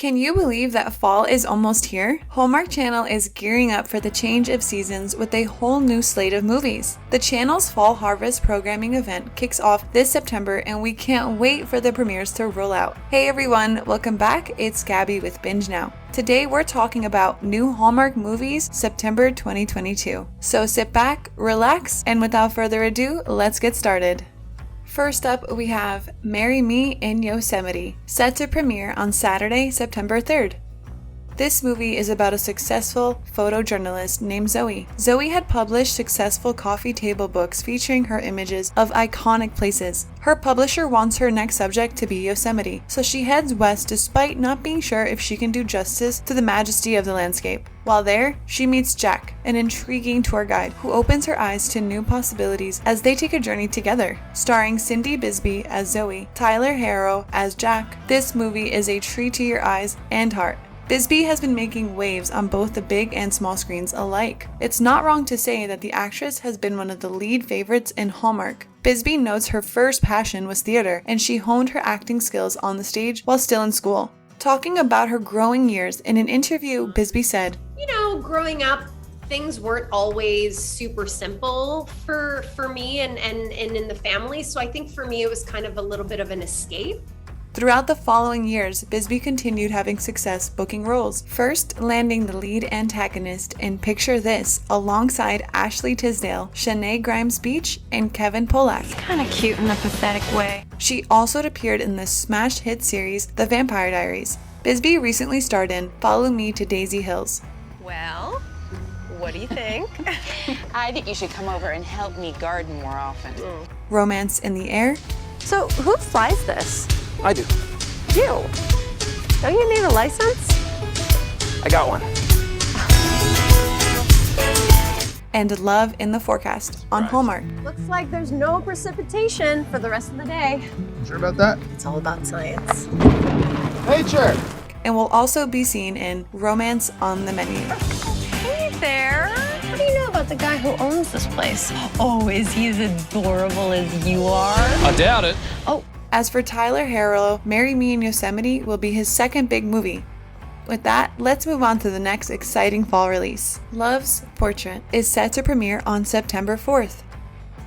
Can you believe that fall is almost here? Hallmark Channel is gearing up for the change of seasons with a whole new slate of movies. The channel's Fall Harvest programming event kicks off this September and we can't wait for the premieres to roll out. Hey everyone, welcome back. It's Gabby with Binge Now. Today we're talking about new Hallmark movies September 2022. So sit back, relax, and without further ado, let's get started. First up, we have Marry Me in Yosemite, set to premiere on Saturday, September 3rd. This movie is about a successful photojournalist named Zoe. Zoe had published successful coffee table books featuring her images of iconic places. Her publisher wants her next subject to be Yosemite, so she heads west despite not being sure if she can do justice to the majesty of the landscape. While there, she meets Jack, an intriguing tour guide who opens her eyes to new possibilities as they take a journey together. Starring Cindy Bisbee as Zoe, Tyler Harrow as Jack, this movie is a treat to your eyes and heart. Bisbee has been making waves on both the big and small screens alike. It's not wrong to say that the actress has been one of the lead favorites in Hallmark. Bisbee notes her first passion was theater, and she honed her acting skills on the stage while still in school. Talking about her growing years, in an interview, Bisbee said, Growing up, things weren't always super simple for me and in the family, so I think for me it was kind of a little bit of an escape. Throughout the following years, Bisbee continued having success booking roles, first landing the lead antagonist in Picture This alongside Ashley Tisdale, Shanae Grimes-Beach, and Kevin Pollak. It's kind of cute in a pathetic way. She also appeared in the smash hit series The Vampire Diaries. Bisbee recently starred in Follow Me to Daisy Hills. Well, what do you think? I think you should come over and help me garden more often. Romance in the Air. So who flies this? I do. You? Don't you need a license? I got one. And Love in the Forecast on Hallmark. Looks like there's no precipitation for the rest of the day. Sure about that? It's all about science. Nature! And will also be seen in Romance on the Menu. Hey there. What do you know about the guy who owns this place? Oh, is he as adorable as you are? I doubt it. As for Tyler Harrow, Marry Me in Yosemite will be his second big movie. With that, let's move on to the next exciting fall release. Love's Portrait is set to premiere on September 4th.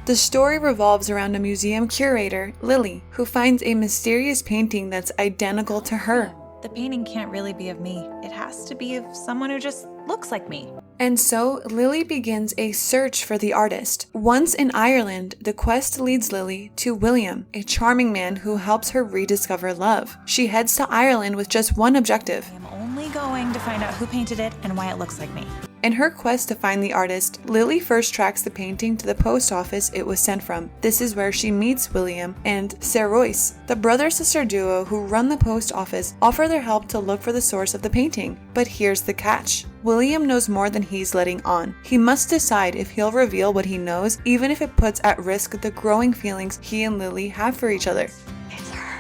The story revolves around a museum curator, Lily, who finds a mysterious painting that's identical to her. The painting can't really be of me. It has to be of someone who just looks like me. And so, Lily begins a search for the artist. Once in Ireland, the quest leads Lily to William, a charming man who helps her rediscover love. She heads to Ireland with just one objective. I'm only going to find out who painted it and why it looks like me. In her quest to find the artist, Lily first tracks the painting to the post office it was sent from. This is where she meets William and Royce. The brother-sister duo who run the post office offer their help to look for the source of the painting. But here's the catch. William knows more than he's letting on. He must decide if he'll reveal what he knows, even if it puts at risk the growing feelings he and Lily have for each other. It's her.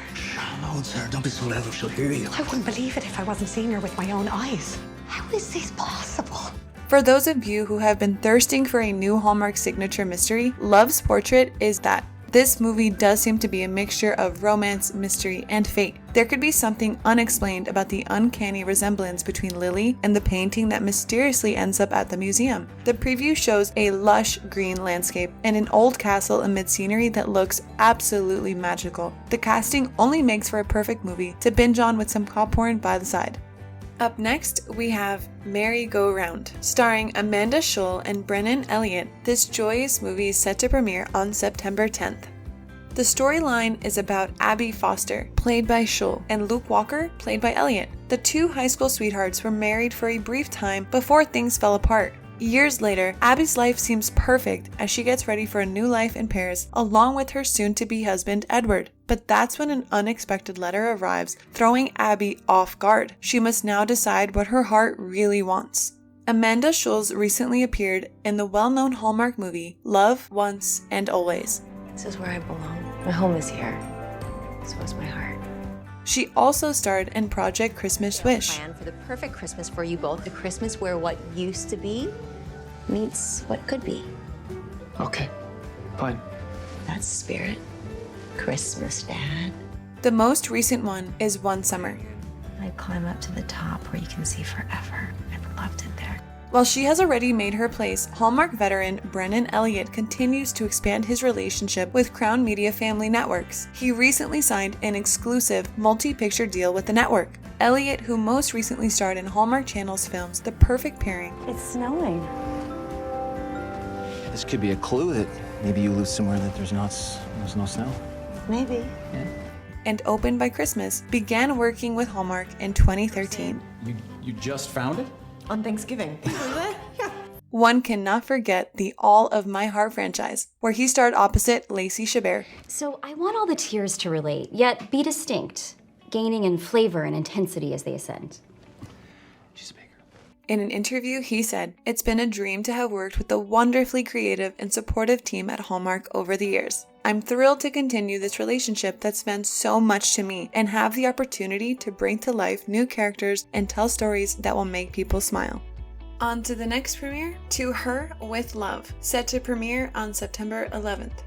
No, sir, don't be so loud, she'll hear you. I wouldn't believe it if I wasn't seeing her with my own eyes. How is this possible? For those of you who have been thirsting for a new Hallmark signature mystery, Love's Portrait is that. This movie does seem to be a mixture of romance, mystery, and fate. There could be something unexplained about the uncanny resemblance between Lily and the painting that mysteriously ends up at the museum. The preview shows a lush green landscape and an old castle amid scenery that looks absolutely magical. The casting only makes for a perfect movie to binge on with some popcorn by the side. Up next, we have Merry Go Round, starring Amanda Schull and Brennan Elliott. This joyous movie is set to premiere on September 10th. The storyline is about Abby Foster, played by Schull, and Luke Walker, played by Elliott. The two high school sweethearts were married for a brief time before things fell apart. Years later, Abby's life seems perfect as she gets ready for a new life in Paris, along with her soon-to-be husband, Edward. But that's when an unexpected letter arrives, throwing Abby off guard. She must now decide what her heart really wants. Amanda Schull recently appeared in the well-known Hallmark movie, Love, Once, and Always. This is where I belong. My home is here. So is my heart. She also starred in Project Christmas Wish. Plan for the perfect Christmas for you both. A Christmas where what used to be meets what could be. Okay, fine. That's the spirit. Christmas, Dad. The most recent one is One Summer. I'd climb up to the top where you can see forever. I loved it there. While she has already made her place, Hallmark veteran Brennan Elliott continues to expand his relationship with Crown Media Family Networks. He recently signed an exclusive multi-picture deal with the network. Elliott, who most recently starred in Hallmark Channel's films The Perfect Pairing. It's snowing. This could be a clue that maybe you live somewhere that there's no snow. Maybe. And Open by Christmas, began working with Hallmark in 2013. You just found it? On Thanksgiving. One cannot forget the All of My Heart franchise, where he starred opposite Lacey Chabert. So I want all the tiers to relate, yet be distinct, gaining in flavor and intensity as they ascend. She's a baker. In an interview, he said, "It's been a dream to have worked with the wonderfully creative and supportive team at Hallmark over the years. I'm thrilled to continue this relationship that's meant so much to me and have the opportunity to bring to life new characters and tell stories that will make people smile." On to the next premiere, To Her With Love, set to premiere on September 11th.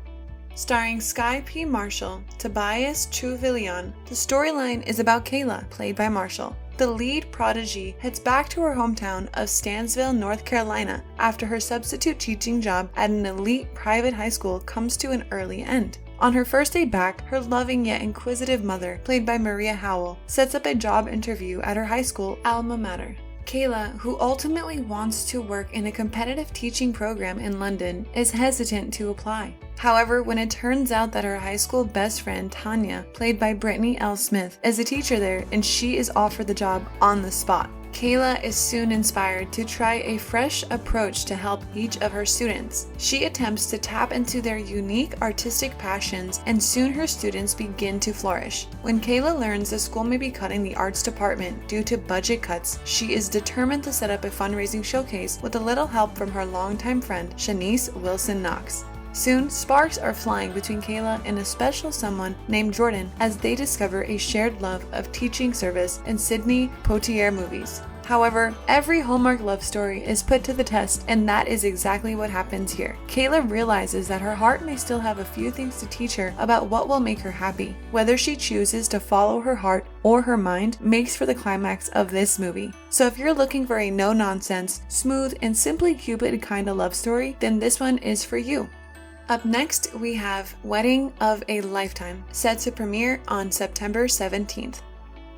Starring Sky P. Marshall, Tobias Truvillion, the storyline is about Kayla, played by Marshall. The lead prodigy heads back to her hometown of Stannesville, North Carolina, after her substitute teaching job at an elite private high school comes to an early end. On her first day back, her loving yet inquisitive mother, played by Maria Howell, sets up a job interview at her high school alma mater. Kayla, who ultimately wants to work in a competitive teaching program in London, is hesitant to apply. However, when it turns out that her high school best friend Tanya, played by Brittany L. Smith, is a teacher there and she is offered the job on the spot, Kayla is soon inspired to try a fresh approach to help each of her students. She attempts to tap into their unique artistic passions, and soon her students begin to flourish. When Kayla learns the school may be cutting the arts department due to budget cuts, she is determined to set up a fundraising showcase with a little help from her longtime friend, Shanice Wilson Knox. Soon, sparks are flying between Kayla and a special someone named Jordan as they discover a shared love of teaching service and Sidney Poitier movies. However, every Hallmark love story is put to the test, and that is exactly what happens here. Kayla realizes that her heart may still have a few things to teach her about what will make her happy. Whether she chooses to follow her heart or her mind makes for the climax of this movie. So if you're looking for a no-nonsense, smooth, and simply Cupid kind of love story, then this one is for you. Up next, we have Wedding of a Lifetime, set to premiere on September 17th.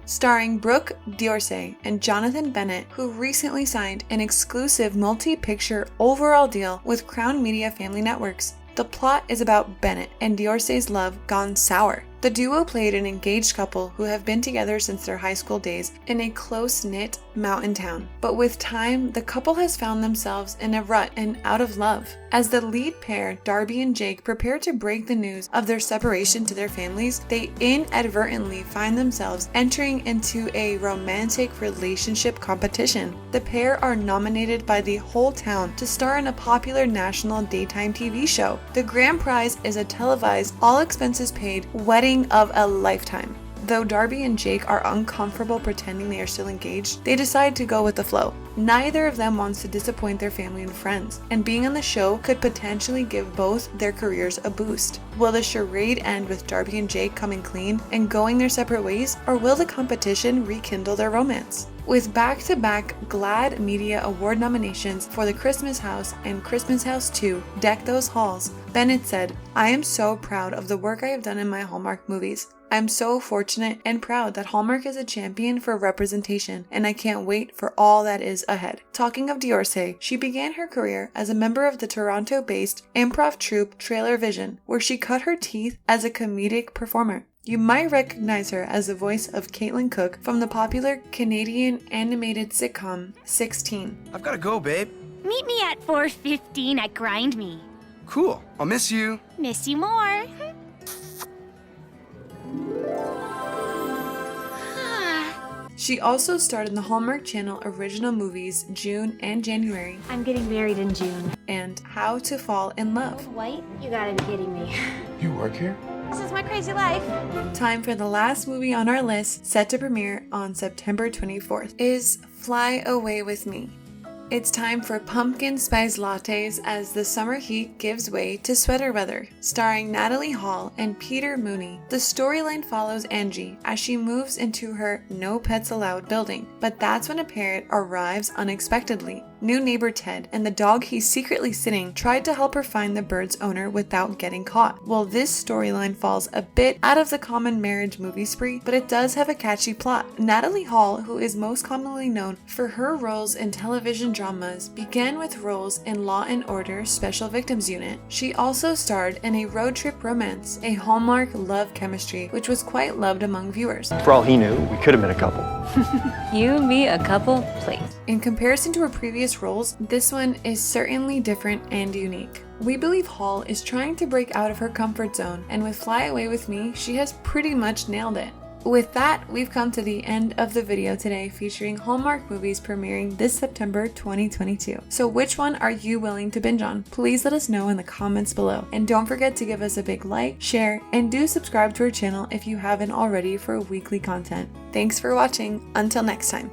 Starring Brooke Diorsi and Jonathan Bennett, who recently signed an exclusive multi-picture overall deal with Crown Media Family Networks. The plot is about Bennett and Diorsi's love gone sour. The duo played an engaged couple who have been together since their high school days in a close-knit mountain town. But with time, the couple has found themselves in a rut and out of love. As the lead pair, Darby and Jake, prepare to break the news of their separation to their families, they inadvertently find themselves entering into a romantic relationship competition. The pair are nominated by the whole town to star in a popular national daytime TV show. The grand prize is a televised, all-expenses-paid wedding of a lifetime. Though Darby and Jake are uncomfortable pretending they are still engaged, they decide to go with the flow. Neither of them wants to disappoint their family and friends, and being on the show could potentially give both their careers a boost. Will the charade end with Darby and Jake coming clean and going their separate ways, or will the competition rekindle their romance? With back-to-back GLAAD Media Award nominations for The Christmas House and Christmas House 2 Deck Those Halls, Bennett said, "I am so proud of the work I have done in my Hallmark movies. I'm so fortunate and proud that Hallmark is a champion for representation, and I can't wait for all that is ahead." Talking of Diorsi, she began her career as a member of the Toronto-based improv troupe Trailer Vision, where she cut her teeth as a comedic performer. You might recognize her as the voice of Caitlin Cook from the popular Canadian animated sitcom 16. I've gotta go, babe. Meet me at 4:15 at Grind Me. Cool. I'll miss you. Miss you more. She also starred in the Hallmark Channel original movies June and January, I'm getting married in June. and How to Fall in Love. White? You gotta be kidding me. You work here? This is my crazy life. Time for the last movie on our list, set to premiere on September 24th, is Fly Away With Me. It's time for pumpkin spice lattes as the summer heat gives way to sweater weather. Starring Natalie Hall and Peter Mooney, the storyline follows Angie as she moves into her no pets allowed building. But that's when a parrot arrives unexpectedly. New neighbor Ted and the dog he's secretly sitting tried to help her find the bird's owner without getting caught. Well, this storyline falls a bit out of the common marriage movie spree, but it does have a catchy plot. Natalie Hall, who is most commonly known for her roles in television dramas, began with roles in Law & Order Special Victims Unit. She also starred in a road trip romance, a Hallmark love chemistry, which was quite loved among viewers. For all he knew, we could have been a couple. You and me, a couple, please. In comparison to her previous roles, this one is certainly different and unique. We believe Hall is trying to break out of her comfort zone, and with Fly Away With Me, she has pretty much nailed it. With that, we've come to the end of the video today featuring Hallmark movies premiering this September 2022. So which one are you willing to binge on? Please let us know in the comments below. And don't forget to give us a big like, share, and do subscribe to our channel if you haven't already for weekly content. Thanks for watching. Until next time.